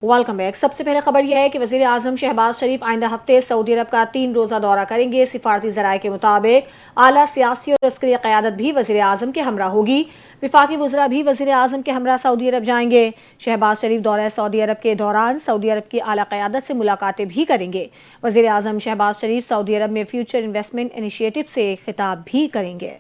Welcome back. सबसे पहले खबर यह है कि वज़ीर आज़म शहबाज शरीफ आइंदा हफ्ते सऊदी अरब का 3 रोज़ा दौरा करेंगे। सिफारती ज़राए के मुताबिक आला सियासी और अस्करी क़यादत भी वज़ीर आज़म के हमरा होगी। विफाकी वज़रा भी वज़ीर आज़म के हमरा सऊदी अरब जाएंगे। शहबाज शरीफ दौरा सऊदी अरब के दौरान सऊदी अरब की आला क़यादत से मुलाकातें भी करेंगे। वज़ीर आज़म शहबाज शरीफ सऊदी अरब में फ्यूचर इन्वेस्टमेंट इनिशिएटिव से खिताब भी करेंगे।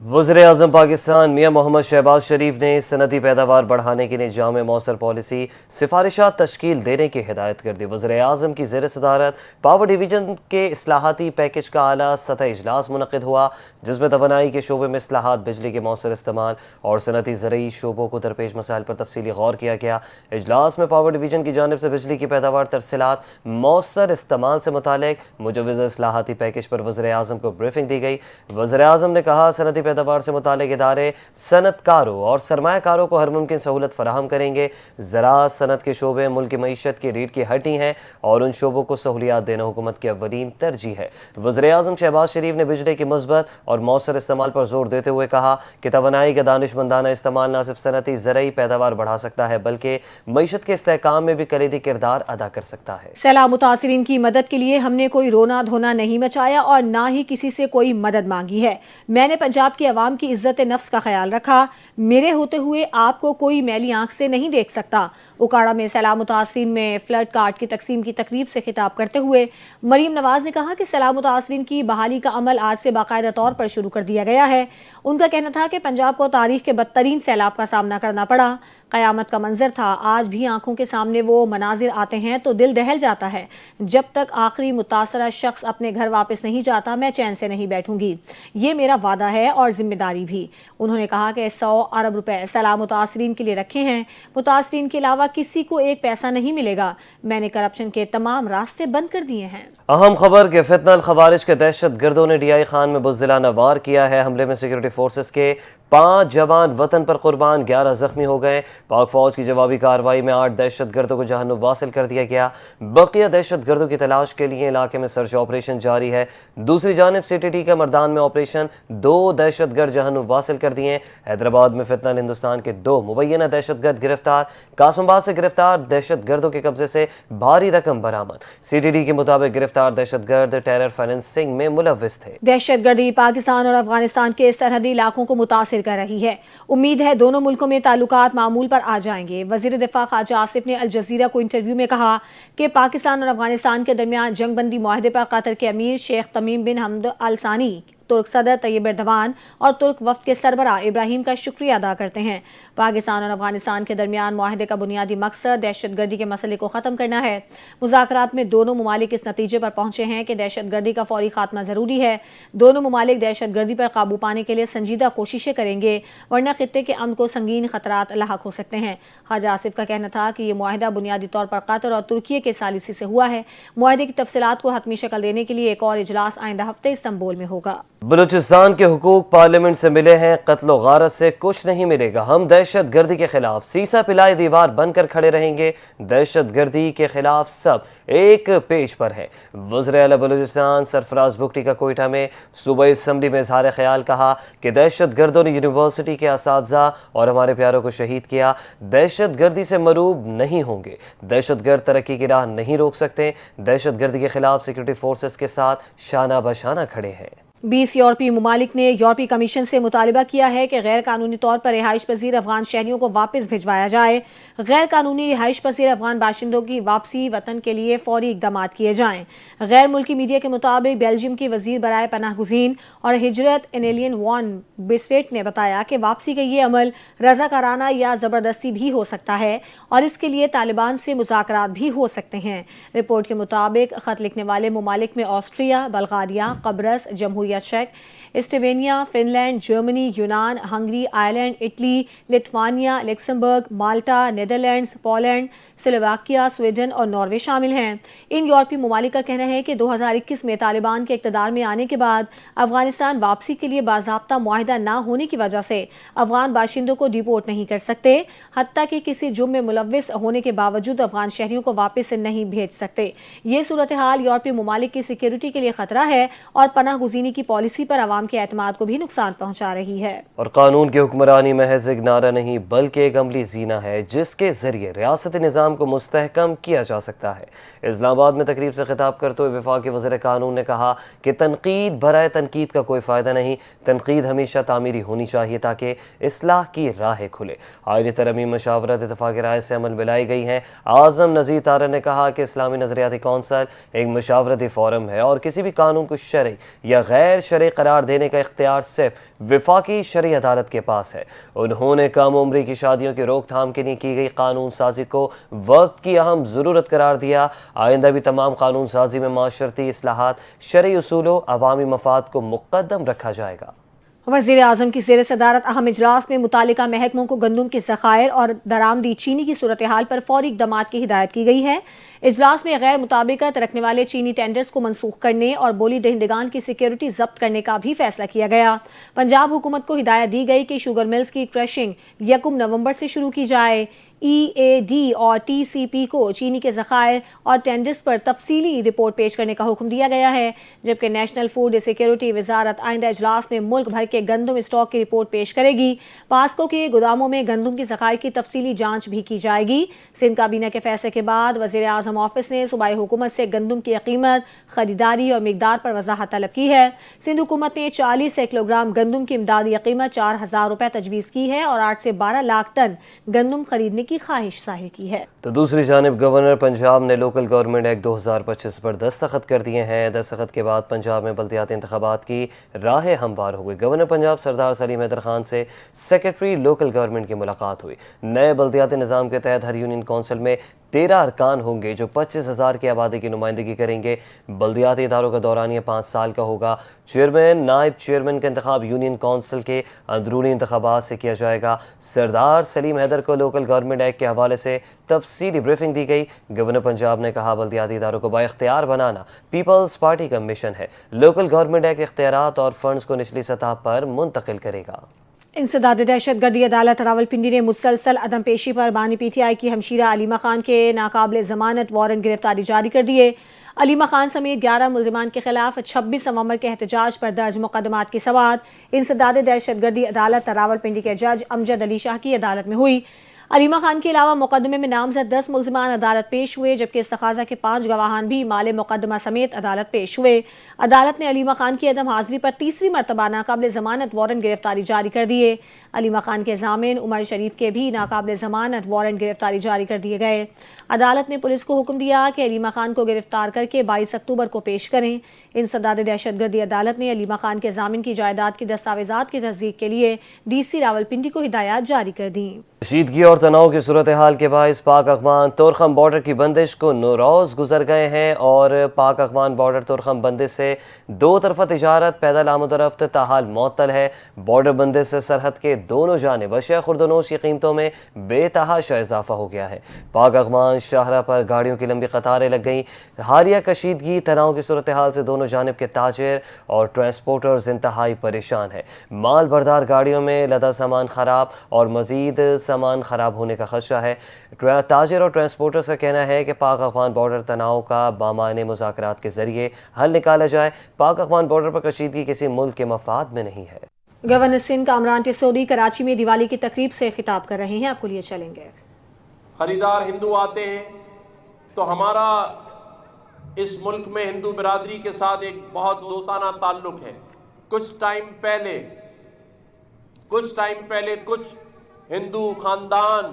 वज़ीर-ए-आज़म पाकिस्तान मियां मोहम्मद शहबाज शरीफ ने सनती पैदावार बढ़ाने के लिए जामे मौसर पॉलिसी सिफारिशात तश्कील देने की हिदायत कर दी। वज़ीर-ए-आज़म की ज़ेर सदारत पावर डिवीजन के इस्लाहाती पैकेज का आला सतह इजलास मुनक़िद हुआ, जिसमें तवानाई के शोबे में इस्लाहात, बिजली के मौसर इस्तेमाल और सनती ज़रई शोबों को दरपेश मसाइल पर तफसीली गौर किया गया। इजलास में पावर डिवीजन की जानिब से बिजली की पैदावार, तरसीलात, मौसर इस्तेमाल से मुतालिक मुजव्वज़ इस्लाहाती पैकेज पर वज़ीर-ए-आज़म को ब्रीफिंग दी गई। वज़ीर-ए-आज़म ने कहा, सनती पैदावार से मुतालिक इदारे सनतकारों और सरमायाकारों को हर मुमकिन सहूलत फराहम करेंगे। ज़राअत सनत के शोबे मुल्क की मईशत की रीढ़ की हड्डी हैं और उन शोबों को सहूलियात देना हुकूमत की अव्वलीन तरजीह है। वज़ीर-ए-आज़म शहबाज शरीफ ने बिजली की मुस्बत और मौसर इस्तेमाल पर जोर देते हुए कहा कि तवानाई का दानिशमंदाना इस्तेमाल न सिर्फ सनती ज़रई पैदावार बढ़ा सकता है, बल्कि मईशत के इस्तेहकाम में भी कलीदी किरदार अदा कर सकता है। सैलाब मुतासिरीन की मदद के लिए हमने कोई रोना धोना नहीं मचाया और ना ही किसी से कोई मदद मांगी है। मैंने पंजाब की अवाम की इज्जत नफ्स का ख्याल रखा। मेरे होते हुए आपको कोई मैली आंख से नहीं देख सकता। उकाड़ा में सैलाब मुतासरीन में फ्लड कार्ड की तकसीम की तकरीब से खिताब करते हुए मरीम नवाज ने कहा कि सैलाब मुतासरीन की बहाली का अमल आज से बाकायदा तौर पर शुरू कर दिया गया है। उनका कहना था कि पंजाब को तारीख के बदतरीन सैलाब का सामना करना पड़ा, क़यामत का मंजर था। आज भी आंखों के सामने वो मनाजिर आते हैं तो दिल दहल जाता है। जब तक आखिरी मुतासरा शख्स अपने घर वापस नहीं जाता, मैं चैन से नहीं बैठूंगी। ये मेरा वादा है और जिम्मेदारी भी। उन्होंने कहा कि 100 अरब रुपए सैलाब मुतासरीन के लिए रखे हैं। मुतासरीन के अलावा किसी को एक पैसा नहीं मिलेगा। मैंने करप्शन के तमाम रास्ते बंद कर दिए हैं। अहम खबर के फितनल खवारिज के दहशत गर्दों ने DI खान में बुज़दिलाना वार किया है। हमले में सिक्योरिटी फोर्सेस के 5 जवान वतन पर कुर्बान, 11 जख्मी हो गए। पाक फौज की जवाबी कार्रवाई में 8 दहशत गर्दों को जहन्नुम वासिल कर दिया गया। बकिया दहशत गर्दों की तलाश के लिए इलाके में सर्च ऑपरेशन जारी है। दूसरी जानिब CTT का मर्दान में ऑपरेशन, 2 दहशत गर्द जहन्नुम वासिल कर दिए। हैदराबाद में फितनल हिंदुस्तान के 2 मुबैना दहशत गर्द गिरफ्तार। कासमबाद से गिरफ्तार दहशत गर्दों के कब्जे से भारी रकम बरामद। CTT के मुताबिक गिरफ्तार दहशत गर्द टेरर फाइनेंसिंग में मुलव्विस थे। दहशत गर्दी पाकिस्तान और अफगानिस्तान के सरहदी इलाकों को मुतासिर कर रही है। उम्मीद है दोनों मुल्कों में ताल्लुकात मामूल पर आ जाएंगे। वजीर दिफा ख्वाजा आसिफ ने अल जजीरा को इंटरव्यू में कहा कि पाकिस्तान और अफगानिस्तान के दरमियान जंग बंदी मुआहदे पर कतर के अमीर शेख तमीम बिन हमद अल सानी, तुर्क सदर तैयब एर्दवान और तुर्क वफ्द के सरबराह इब्राहिम का शुक्रिया अदा करते हैं। पाकिस्तान और अफगानिस्तान के दरमियान मुआहदे का बुनियादी मकसद दहशत गर्दी के मसले को ख़त्म करना है। मुज़ाकरात में दोनों ममालिक इस नतीजे पर पहुंचे हैं कि दहशत गर्दी का फौरी खात्मा ज़रूरी है। दोनों ममालिक दहशत गर्दी पर काबू पाने के लिए संजीदा कोशिशें करेंगे, वरना खित्ते के अमन को संगीन खतरात लाहक हो सकते हैं। ख्वाजा आसिफ का कहना था कि यह मुआहदा बुनियादी तौर पर कतर और तुर्की के सालिसी से हुआ है। मुआहदे की तफसीलात को हतमी शक्ल देने के लिए एक और इजलास आइंदा हफ्ते इस्तांबुल में होगा। बलूचिस्तान के हुकूक पार्लियामेंट से मिले हैं, कत्लो गारत से कुछ नहीं मिलेगा। हम दहशत गर्दी के खिलाफ सीसा पिलाई दीवार बनकर खड़े रहेंगे। दहशत गर्दी के खिलाफ सब एक पेज पर है। वज़ीर आला बलूचिस्तान सरफराज बुगटी का कोयटा में सूबाई असम्बली में इजहार ख्याल कहा कि दहशत गर्दों ने यूनिवर्सिटी के असातिज़ा और हमारे प्यारों को शहीद किया। दहशत गर्दी से मरूब नहीं होंगे। दहशत गर्द तरक्की की राह नहीं रोक सकते। दहशत गर्दी के खिलाफ सिक्योरिटी फोर्सेस के साथ शाना बशाना खड़े हैं। 20 यूरोपीय ममालिक ने यूरोपीय कमीशन से मुतालबा किया है कि गैर कानूनी तौर पर रिहाइश पजीर अफगान शहरियों को वापस भिजवाया जाए। गैर कानूनी रिहाइश पजीर अफगान बाशिंदों की वापसी वतन के लिए फौरी इकदाम किए जाएं। गैर मुल्की मीडिया के मुताबिक बेल्जियम की वजीर बराए पनाह गुज़ीन और हिजरत एनेलियन वॉन बिस्वेट ने बताया कि वापसी का ये अमल रजाकाराना या ज़बरदस्ती भी हो सकता है और इसके लिए तालिबान से मुज़ाकरात भी हो सकते हैं। रिपोर्ट के मुताबिक खत लिखने वाले ममालिक में ऑस्ट्रिया, बल्गारिया, कब्रस, जमहूरिया चेक, स्लोवेनिया, फिनलैंड, जर्मनी, यूनान, Hungary, Ireland, Italy, Lithuania, Luxembourg, Malta, Netherlands, Poland, Slovakia, Sweden और नॉर्वे शामिल हैं। इन यूरोपीय ममालिक का कहना है कि 2021 में तालिबान के इक़्तिदार में आने के बाद अफगानिस्तान वापसी के लिए बाज़ाब्ता मुआहिदा न होने की वजह से अफगान बाशिंदों को डिपोर्ट नहीं कर सकते, हत्ता कि किसी जुर्म में मुलव्विस होने के बावजूद अफगान शहरियों को वापस नहीं भेज सकते। ये सूरत हाल यूरोपीय ममालिक की सिक्योरिटी के लिए खतरा है और पनाह गुज़ीनी की पॉलिसी पर आवाम के एतमाद को भी नुकसान पहुंचा रही है। और कानून की हुक्मरानी महज एक नारा नहीं बल्कि एक अमली जीना है जिसके जरिए रियासती निज़ाम को मुस्तहकम किया जा सकता है। इस्लामाबाद में तकरीब से खिताब करते हुए वफाकी वज़ीर कानून ने कहा कि तनकीद बराए तनकीद का कोई फ़ायदा नहीं, तनकीद हमेशा तामीरी होनी चाहिए ताकि इस्लाह की राहें खुले। आईनी तरमीम मशावरत इत्तफ़ाक़ राय से अमल में लाई गई हैं। आज़म नज़ीर तारा ने कहा कि इस्लामी नज़रियाती कौंसल एक मशावरती फ़ोरम है और किसी भी कानून को शरई या गैर शरई करार देने का इख्तियार सिर्फ वफाकी शरई अदालत के पास है। उन्होंने कम उम्री की शादियों की रोकथाम के लिए की गई कानून साजी को वक्त की अहम ज़रूरत करार दिया। आइंदा भी तमाम कानून साजी में माशरती इस्लाहात, शरई उसूलों, अवामी मफाद को मुक़द्दम रखा जाएगा। वज़ीर आज़म की ज़ेर सदारत अहम इजलास में मुतालिका महकमों को गंदम के ज़खायर और दरामदी चीनी की सूरत हाल पर फौरी इक़दामात की हिदायत की गई है। इजलास में गैर मुताबिकत रखने वाले चीनी टेंडर्स को मनसूख करने और बोली दहिंदगान की सिक्योरिटी जब्त करने का भी फैसला किया गया। पंजाब हुकूमत को हिदायत दी गई कि शुगर मिल्स की क्रशिंग 1 नवंबर से शुरू की जाए। EAD और TCP को चीनी के ज़खायर और टेंडर्स पर तफसीली रिपोर्ट पेश करने का हुक्म दिया गया है, जबकि नेशनल फूड सिक्योरिटी वजारत आइंदा इजलास में मुल्क भर के गंदम स्टॉक की रिपोर्ट पेश करेगी। पास्को के गोदामों में गंदम की ज़खायर की तफसीली जाँच भी की जाएगी। सिंध काबीना के फैसले के बाद वज़ीर आज़म ऑफिस ने सूबाई हुकूमत से गंदम की कीमत, खरीदारी और मिकदार पर वजाहत तलब की है। सिंध हुकूमत ने 40 किलोग्राम गंदम की इमदादी कीमत 4,000 रुपये तजवीज़ की है और 8 से 12 लाख टन गंदम खरीदने की ख्वाहिश जाहिर की है। तो दूसरी जानिब गवर्नर पंजाब ने लोकल गवर्नमेंट एक्ट 2025 पर दस्तखत कर दिए हैं। दस्तखत के बाद पंजाब में बल्दियाती इंतखाबात की राहें हमवार हो गई। गवर्नर पंजाब सरदार सलीम हैदर खान से सेक्रेटरी लोकल गवर्नमेंट की मुलाकात हुई। नए बल्दियाती निज़ाम के तहत हर यूनियन कौंसिल में 13 अरकान होंगे जो 25,000 की आबादी की नुमाइंदगी करेंगे। बल्दियाती इदारों का दौरानिया 5 साल का होगा। चेयरमैन, नायब चेयरमैन का इंतखाब यूनियन कौंसिल के अंदरूनी इंतखाबात से किया जाएगा। सरदार सलीम हैदर को लोकल गवर्नमेंट एक्ट के हवाले से तफसीली ब्रीफिंग दी गई। गवर्नर पंजाब ने कहा बल्दियाती इदारों को बाइख्तियार बनाना पीपल्स पार्टी का मिशन है। लोकल गवर्नमेंट एक्ट इख्तियारात और फंड्स को निचली सतह पर मुंतकिल करेगा। इंसदाद दहशतगर्दी अदालत रावलपिंडी ने मुसलसल अदम पेशी पर बानी PTI की हमशीरा अलीमा खान के नाकाबिल ज़मानत वारंट गिरफ्तारी जारी कर दिए। अलीमा खान समेत 11 मुल्ज़िमान के खिलाफ 26 नवंबर के एहतजाज पर दर्ज मुकदमात की समाअत इंसदाद दहशतगर्दी अदालत रावलपिंडी के जज अमजद अली शाह की अदालत में हुई। अलीमा खान के अलावा मुकदमे में नामजद 10 मुल्ज़िमान अदालत पेश हुए, जबकि इस्तखाज़ा के 5 गवाहान भी माले मुकदमा समेत अदालत पेश हुए। अदालत ने अलीमा खान की अदम हाजिरी पर तीसरी मरतबा नाकाबिल ज़मानत वारंट गिरफ्तारी जारी कर दिए। अलीमा खान के ज़ामिन उमर शरीफ के भी नाकाबिल ज़मानत वारंट गिरफ्तारी जारी कर दिए गए। अदालत ने पुलिस को हुक्म दिया कि अलीमा खान को गिरफ्तार करके 22 अक्टूबर को पेश करें। इंसदाद दहशतगर्दी अदालत ने अलीमा खान के ज़ामिन की जायदाद की दस्तावेज़ात की तस्दीक के लिए DC रावलपिंडी को हिदायत जारी कर दी। कशीदगी और तनाव की सूरत हाल के बायस पाक अफगान तुरखम बॉर्डर की बंदिश को 9 रोज़ गुजर गए हैं और पाक अफगान बॉर्डर तुरखम बंदिश से दो तरफा तिजारत पैदल आमदोरफ्त ताहाल मअतल है। बॉर्डर बंदिश से सरहद के दोनों जानिब अशिया खुर्दनोश की कीमतों में बेतहाशा इजाफा हो गया है। पाक अफगान शाहरा पर गाड़ियों की लंबी कतारें लग गई। हालिया कशीदगी तनाव की सूरत हाल से दोनों जानिब के ताजिर और ट्रांसपोर्टर्स इंतहाई परेशान है। माल बरदार गाड़ियों में लदा सामान खराब और मजीद सामान खराब होने का खदशा है। ताजिर और ट्रांसपोर्टर्स का कहना है कि पाक अफगान बॉर्डर तनाव का बामायने मुज़ाकरात के जरिए हल निकाला जाए। पाक अफगान बॉर्डर पर कशीदगी किसी मुल्क के मफाद में नहीं है। गवर्नर सिंध कामरान टिसोदी कराची में दिवाली की तकरीब से खिताब कर रहे हैं, आपको लिए चलेंगे। खरीदार हिंदू आते हैं तो हमारा इस मुल्क में हिंदू बिरादरी के साथ एक बहुत दोस्ताना ताल्लुक है। कुछ टाइम पहले कुछ हिंदू खानदान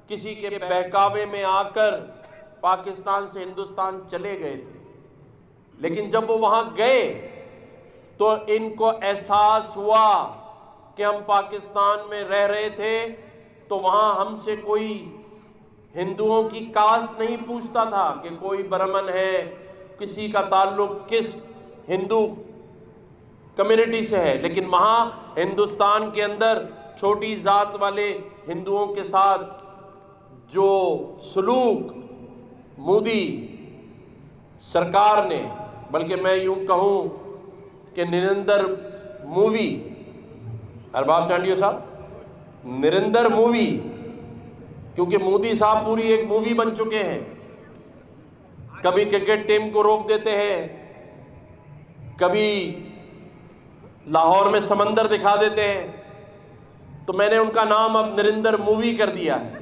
किसी के बहकावे में आकर पाकिस्तान से हिंदुस्तान चले गए थे, लेकिन जब वो वहां गए तो इनको एहसास हुआ कि हम पाकिस्तान में रह रहे थे तो वहां हमसे कोई हिंदुओं की कास्ट नहीं पूछता था कि कोई ब्राह्मण है, किसी का ताल्लुक किस हिंदू कम्युनिटी से है, लेकिन वहां हिंदुस्तान के अंदर छोटी जात वाले हिंदुओं के साथ जो सलूक मोदी सरकार ने, बल्कि मैं यूं कहूं कि निरंतर मूवी, अरबाब चांडियो साहब, निरंतर मूवी, क्योंकि मोदी साहब पूरी एक मूवी बन चुके हैं। कभी क्रिकेट टीम को रोक देते हैं, कभी लाहौर में समंदर दिखा देते हैं, तो मैंने उनका नाम अब नरेंद्र मूवी कर दिया है।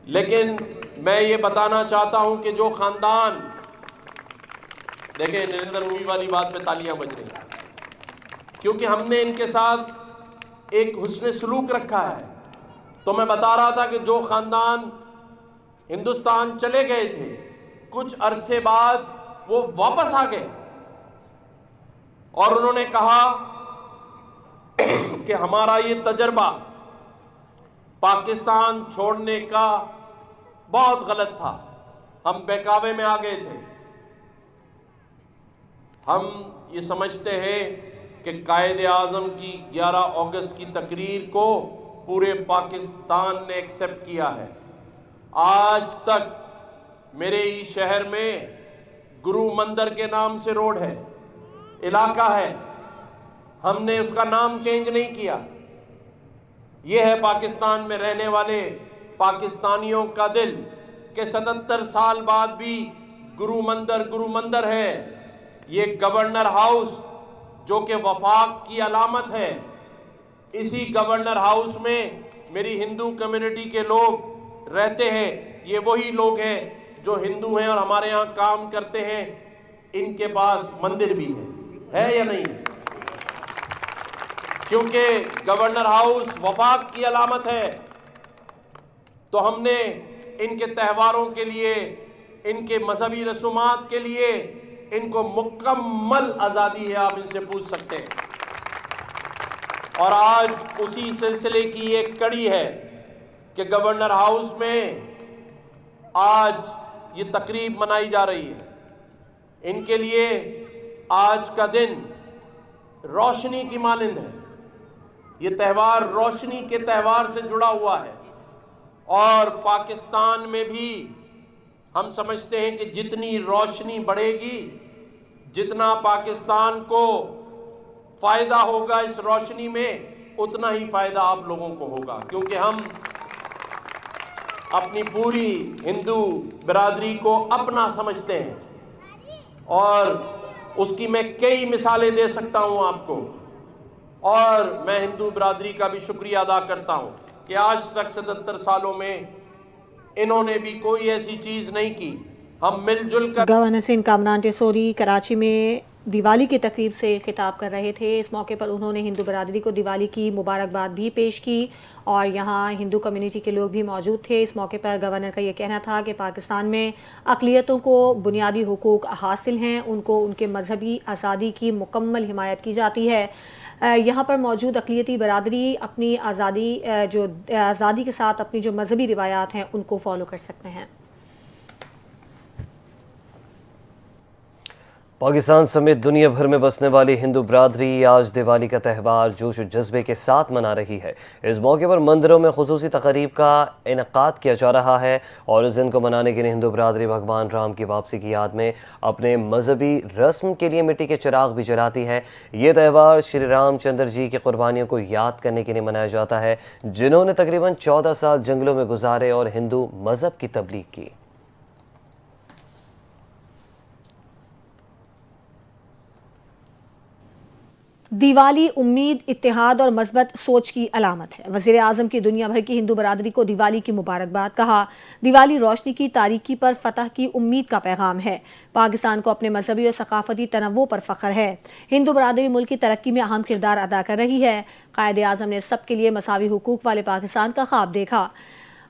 लेकिन मैं ये बताना चाहता हूं कि जो खानदान, देखें नरेंद्र मूवी वाली बात पे तालियां बज रही हैं, क्योंकि हमने इनके साथ एक हुस्न सलूक रखा है। तो मैं बता रहा था कि जो खानदान हिंदुस्तान चले गए थे, कुछ अरसे बाद वो वापस आ गए और उन्होंने कहा कि हमारा ये तजर्बा पाकिस्तान छोड़ने का बहुत गलत था, हम बहकावे में आ गए थे। हम ये समझते हैं कि कायदे आज़म की 11 अगस्त की तकरीर को पूरे पाकिस्तान ने एक्सेप्ट किया है। आज तक मेरे ही शहर में गुरु मंदिर के नाम से रोड है, इलाका है, हमने उसका नाम चेंज नहीं किया। यह है पाकिस्तान में रहने वाले पाकिस्तानियों का दिल कि 77 साल बाद भी गुरु मंदिर है। ये गवर्नर हाउस जो कि वफाक की अलामत है, इसी गवर्नर हाउस में मेरी हिंदू कम्युनिटी के लोग रहते हैं। ये वही लोग हैं जो हिंदू हैं और हमारे यहाँ काम करते हैं। इनके पास मंदिर भी है या नहीं? क्योंकि गवर्नर हाउस वफाक की अलामत है। तो हमने इनके त्योहारों के लिए, इनके मजहबी रसूमात के लिए इनको मुकम्मल आज़ादी है, आप इनसे पूछ सकते हैं। और आज उसी सिलसिले की एक कड़ी है कि गवर्नर हाउस में आज ये तकरीब मनाई जा रही है। इनके लिए आज का दिन रोशनी की मानिंद है। ये त्यौहार रोशनी के त्यौहार से जुड़ा हुआ है और पाकिस्तान में भी हम समझते हैं कि जितनी रोशनी बढ़ेगी, जितना पाकिस्तान को फ़ायदा होगा इस रोशनी में, उतना ही फ़ायदा आप लोगों को होगा। क्योंकि हम अपनी पूरी हिंदू बिरादरी को अपना समझते हैं और उसकी मैं कई मिसालें दे सकता हूं आपको। और मैं हिंदू बिरादरी का भी शुक्रिया अदा करता हूं कि आज तक 77 सालों में इन्होंने भी कोई ऐसी चीज़ नहीं की। हम मिलजुल कर। गवर्नर सिंह कामरान टेसोरी कराची में दिवाली की तकरीब से खिताब कर रहे थे। इस मौके पर उन्होंने हिंदू बिरादरी को दिवाली की मुबारकबाद भी पेश की और यहाँ हिंदू कम्युनिटी के लोग भी मौजूद थे। इस मौके पर गवर्नर का ये कहना था कि पाकिस्तान में अक़लियतों को बुनियादी हुकूक हासिल हैं, उनको उनके मजहबी आज़ादी की मुकम्मल हिमायत की जाती है। यहाँ पर मौजूद अक़लियती बिरादरी अपनी आज़ादी के साथ अपनी जो मजहबी रिवायात हैं उनको फॉलो कर सकते हैं। पाकिस्तान समेत दुनिया भर में बसने वाली हिंदू बिरादरी आज दिवाली का त्यौहार जोश और जज्बे के साथ मना रही है। इस मौके पर मंदिरों में खुसूसी तक़रीब का इनेकाद किया जा रहा है और इस दिन को मनाने के लिए हिंदू बिरादरी भगवान राम की वापसी की याद में अपने मजहबी रस्म के लिए मिट्टी के चिराग भी जलाती है। ये त्यौहार श्री रामचंद्र जी की कुर्बानियों को याद करने के लिए मनाया जाता है, जिन्होंने तकरीबन 14 साल जंगलों में गुजारे और हिंदू मज़हब की तबलीग की। दिवाली उम्मीद, इत्तेहाद और मस्बत सोच की अलामत है। वज़ीर आज़म की दुनिया भर की हिंदू बरादरी को दिवाली की मुबारकबाद। कहा, दिवाली रोशनी की तारीकी पर फतह की उम्मीद का पैगाम है। पाकिस्तान को अपने मजहबी और सकाफती तनव्वुर पर फ़ख्र है। हिंदू बरादरी मुल्क की तरक्की में अहम किरदार अदा कर रही है। कायदे आज़म ने सबके लिए मसावी हुकूक वाले पाकिस्तान का ख्वाब देखा।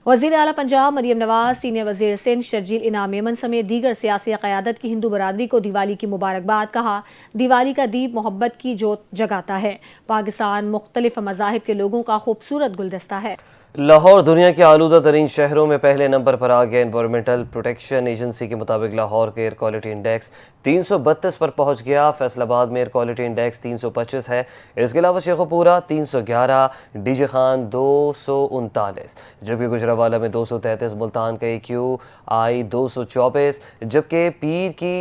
वज़ीर आला पंजाब मरियम नवाज, सीनियर वज़ीर सिंध शर्जील इनाम मेमन समेत दीगर सियासी क़यादत की हिंदू बरादरी को दिवाली की मुबारकबाद। कहा, दिवाली का दीप मोहब्बत की जोत जगाता है। पाकिस्तान मुख्तलिफ मज़ाहिब के लोगों का खूबसूरत गुलदस्ता है। लाहौर दुनिया के आलूदा तरीन शहरों में पहले नंबर पर आ गया। एनवायरमेंटल प्रोटेक्शन एजेंसी के मुताबिक लाहौर के एयर क्वालिटी इंडेक्स 332 पर पहुंच गया। फैसलाबाद में एयर क्वालिटी इंडेक्स 325 है। इसके अलावा शेखोपुरा 311, डीजे खान 239, जबकि गुजरावाला में 233, मुल्तान का AQI 224, जबकि पीर की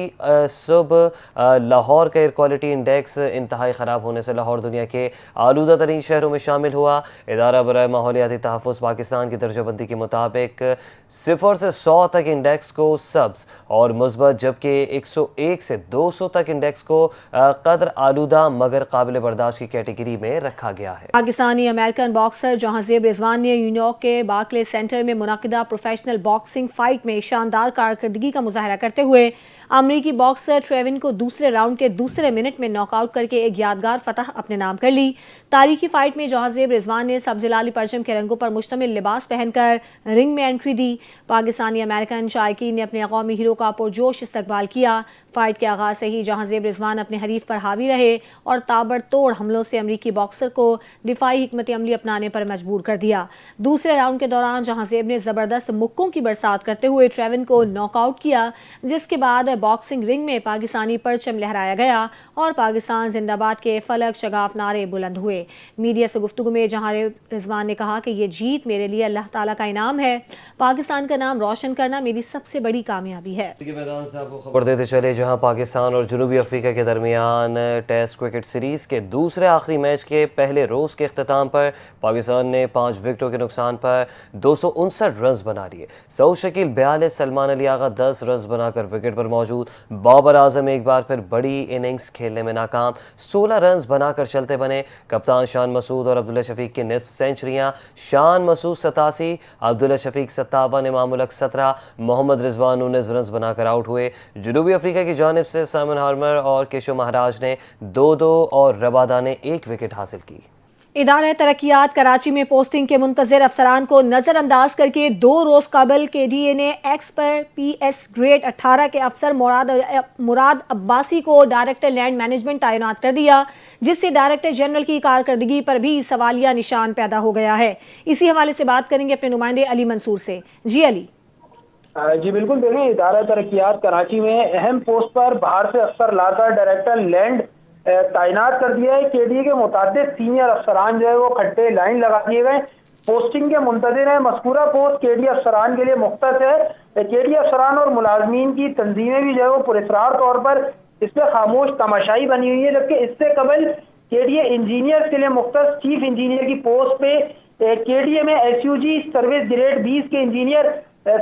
सुबह लाहौर का एयर क्वालिटी इंडेक्स इंतहाई ख़राब होने से लाहौर दुनिया के आलूदा तरीन शहरों में शामिल हुआ। इदारा बराए माहौलियाती तहफ़्फ़ुज़ पाकिस्तान की दर्जाबंदी के मुताबिक 0 से 100 तक इंडेक्स को सब्ज और मुस्बत, जबकि 101 से 200 तक इंडेक्स को कदर आलूदा मगर काबिल बर्दाश्त की कैटेगरी में रखा गया है। पाकिस्तानी अमेरिकन बॉक्सर जहांज़ेब रिजवान ने न्यूयॉर्क के बार्कले सेंटर में मुनक़िदा प्रोफेशनल बॉक्सिंग फाइट में शानदार कारकर्दगी का मुजाहरा करते हुए अमरीकी बॉक्सर ट्रेविन को दूसरे राउंड के दूसरे मिनट में नॉकआउट करके एक यादगार फतह अपने नाम कर ली। तारीखी फाइट में जहांज़ेब रिजवान ने सब्ज़ लाली परचम के रंगों पर मुश्तमिल लिबास पहनकर रिंग में एंट्री दी। पाकिस्तानी अमेरिकन शायकीन ने अपने कौमी हीरो का पुरजोश इस्तकबाल किया। फाइट के आगाज़ से ही जहांज़ेब रिजवान अपने हरीफ पर हावी रहे और ताबड़तोड़ हमलों से अमरीकी बॉक्सर को दिफाई हिकमत अमली अपनाने पर मजबूर कर दिया। दूसरे राउंड के दौरान जहांज़ेब ने ज़बरदस्त मुक्कों की बरसात करते हुए ट्रेविन को नॉकआउट किया, जिसके बाद बॉक्सिंग रिंग में पाकिस्तानी परचम लहराया गया और पाकिस्तान जिंदाबाद के फलक शगाफ नारे बुलंद हुए। मीडिया से गुफ्तगू में जहांज़ेब रिजवान ने कहा कि ये जीत मेरे लिए अल्लाह ताला का इनाम है। पाकिस्तान का नाम रोशन करना मेरी सबसे बड़ी कामयाबी है। मैदान से आपको खबर देते चले, जहां पाकिस्तान और जनूबी अफ्रीका के दरमियान टेस्ट क्रिकेट सीरीज के दूसरे आखिरी मैच के पहले रोज़ के अख्ताम पर पाकिस्तान ने 5 विकेटों के नुकसान पर 259 रन बना लिए। सऊद शकील 42, सलमान अली आगा 10 रन बनाकर विकेट पर मौजूद। बाबर आजम एक बार फिर बड़ी इनिंग्स खेलने में नाकाम, 16 रन बनाकर चलते बने। कप्तान शान मसूद और अब्दुल्ला शफीक की निस्फ सेंचुरियां, शान मसूद 87, अब्दुल्ला शफीक 57, इमाम उल हक 17, मोहम्मद रिजवान 19 रन बनाकर आउट हुए। जनूबी अफ्रीका की जानिब से साइमन हार्मर और केशव महाराज ने 2-2 और रबादा ने 1 विकेट हासिल की। इदारा तरक्कियात कराची में पोस्टिंग के मुंतज़िर अफसरान को नज़रअंदाज करके 2 रोज़ कबल KDA ने एक्स पर PS ग्रेड 18 के अफसर मुराद अब्बासी को डायरेक्टर लैंड मैनेजमेंट तैनात कर दिया, जिससे डायरेक्टर जनरल की कारकर्दगी पर भी सवालिया निशान पैदा हो गया है। इसी हवाले से बात करेंगे अपने नुमाइंदे अली मंसूर से। जी अली। जी बिल्कुल, देखें, इदारा तरक्कियात कराची में अहम पोस्ट पर बाहर से अफसर लाकर डायरेक्टर लैंड तैनात कर दिया है। KDA के मुताबिक सीनियर अफसरान जो है वो खट्टे लाइन लगा दिए गए, पोस्टिंग के मुंतज़िर है। मज़कूरा पोस्ट KDA अफसरान के लिए मुख्तस है। KDA अफसरान और मुलाजमीन की तंजीमें भी जो है वो पुरस्रार तौर पर इस पर खामोश तमाशाई बनी हुई है, जबकि इससे कबल KDA इंजीनियर्स के लिए मुख्तस चीफ इंजीनियर की पोस्ट पे KDA में SUG सर्विस ग्रेड 20 के इंजीनियर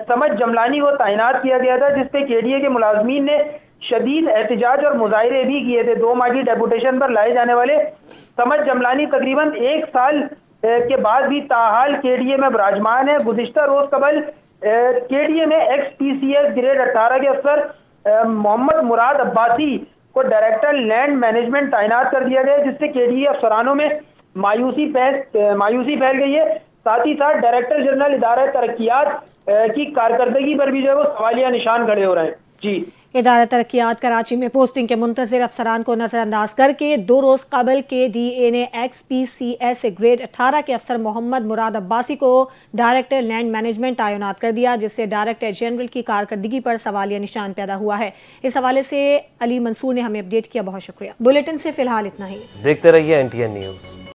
समझ जमलानी को तैनात किया गया था, जिसपे KDA के मुलाजमीन ने शदीद एहतजाज और मुजाहरे भी किए थे। 2 माह की डेपुटेशन पर लाए जाने वाले समझ जमलानी तकरीबन 1 साल के बाद भी ताहाल KDA में विराजमान है। गुज़िश्ता रोज कबल KDA में XPCS ग्रेड 18 के अफसर मोहम्मद मुराद अब्बासी को डायरेक्टर लैंड मैनेजमेंट तैनात कर दिया गया, जिससे KDA अफसरानों में मायूसी फैल गई है। साथ ही साथ डायरेक्टर जनरल इदारा तरक्कियात की कारकर्दगी पर भी जो है वो सवालिया निशान खड़े हो रहे हैं। जी, इदारा तरक्कियात कराची में पोस्टिंग के मुंतज़िर अफसरान को नज़रअंदाज करके 2 रोज़ कबल KDA ने XPCS ग्रेड 18 के अफसर मोहम्मद मुराद अब्बासी को डायरेक्टर लैंड मैनेजमेंट तैनात कर दिया, जिससे डायरेक्टर जनरल की कारकर्दगी पर सवालिया निशान पैदा हुआ है। इस हवाले से अली मंसूर ने हमें अपडेट किया। बहुत शुक्रिया। बुलेटिन से फिलहाल इतना ही। देखते रहिए NTN न्यूज़।